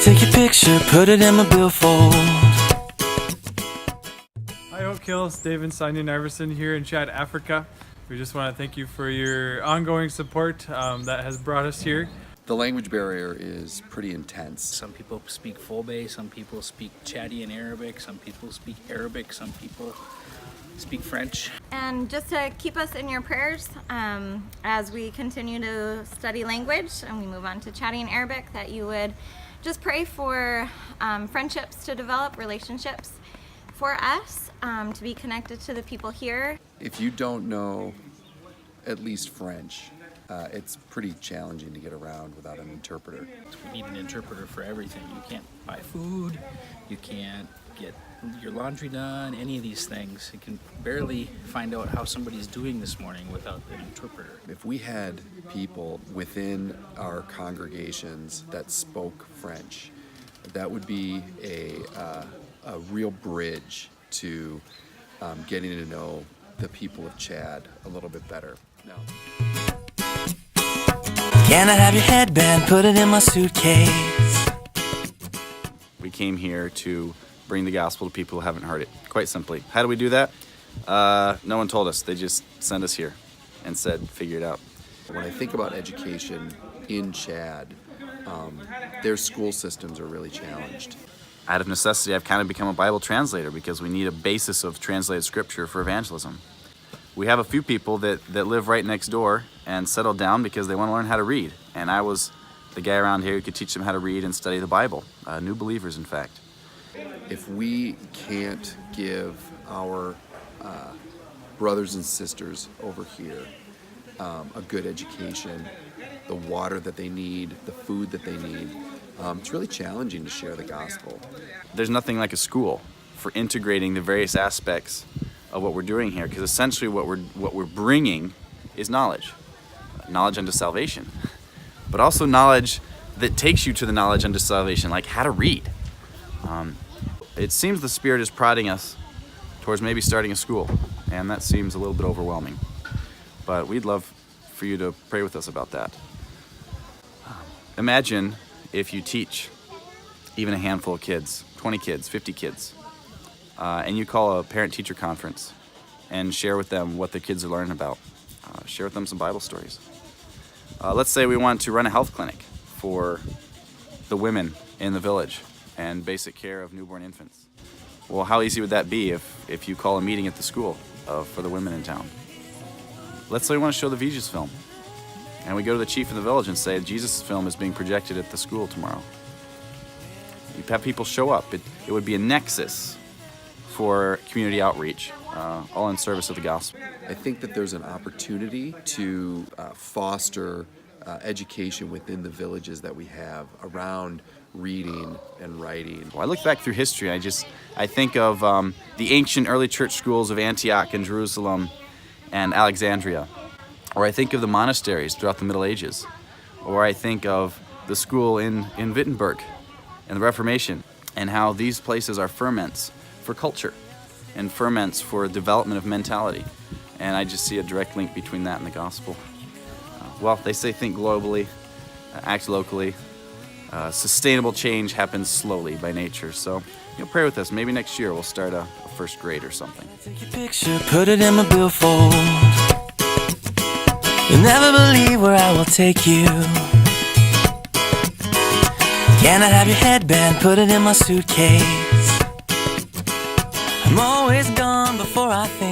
Take your picture, put it in my billfold. Hi Oak Hills, Dave and Sonia Narveson here in Chad, Africa. We just want to thank you for your ongoing support that has brought us here. The language barrier is pretty intense. Some people speak Fulbe, some people speak Chadi and Arabic, some people speak Arabic, some people speak French. And just to keep us in your prayers as we continue to study language and we move on to Chadi and Arabic, that you would just pray for friendships to develop, relationships for us to be connected to the people here. If you don't know at least French, it's pretty challenging to get around without an interpreter. We need an interpreter for everything. You can't buy food, you can't get your laundry done, any of these things. You can barely find out how somebody's doing this morning without an interpreter. If we had people within our congregations that spoke French, that would be a real bridge to getting to know the people of Chad a little bit better. Now, Can I have your headband, put it in my suitcase? We came here to bring the gospel to people who haven't heard it. Quite simply. How do we do that? No one told us. They just sent us here and said, figure it out. when I think about education in Chad, their school systems are really challenged. Out of necessity, I've kind of become a Bible translator because we need a basis of translated scripture for evangelism. We have a few people that live right next door and settled down because they want to learn how to read. And I was the guy around here who could teach them how to read and study the Bible. New believers, in fact. If we can't give our brothers and sisters over here a good education, the water that they need, the food that they need, it's really challenging to share the gospel. There's nothing like a school for integrating the various aspects of what we're doing here, because essentially what we're bringing is knowledge unto salvation, but also knowledge that takes you to the knowledge unto salvation, like how to read. It seems the Spirit is prodding us towards maybe starting a school, and that seems a little bit overwhelming. But we'd love for you to pray with us about that. Imagine if you teach even a handful of kids, 20 kids, 50 kids, and you call a parent-teacher conference and share with them what the kids are learning about. Share with them some Bible stories. Let's say we want to run a health clinic for the women in the village and basic care of newborn infants. Well, how easy would that be if you call a meeting at the school for the women in town? Let's say we want to show the Jesus film, and we go to the chief of the village and say, Jesus' film is being projected at the school tomorrow. You have people show up. It would be a nexus for community outreach, all in service of the gospel. I think that there's an opportunity to foster education within the villages that we have around reading and writing. Well, I look back through history, I think of the ancient early church schools of Antioch and Jerusalem and Alexandria, or I think of the monasteries throughout the Middle Ages, or I think of the school in Wittenberg and the Reformation, and how these places are ferments for culture and ferments for development of mentality. And I just see a direct link between that and the gospel. Well, they say think globally, act locally. Sustainable change happens slowly by nature. So pray with us. Maybe next year we'll start a first grade or something. Take your picture, put it in my billfold. You'll never believe where I will take you. Can I have your headband, put it in my suitcase? I'm always gone before I think.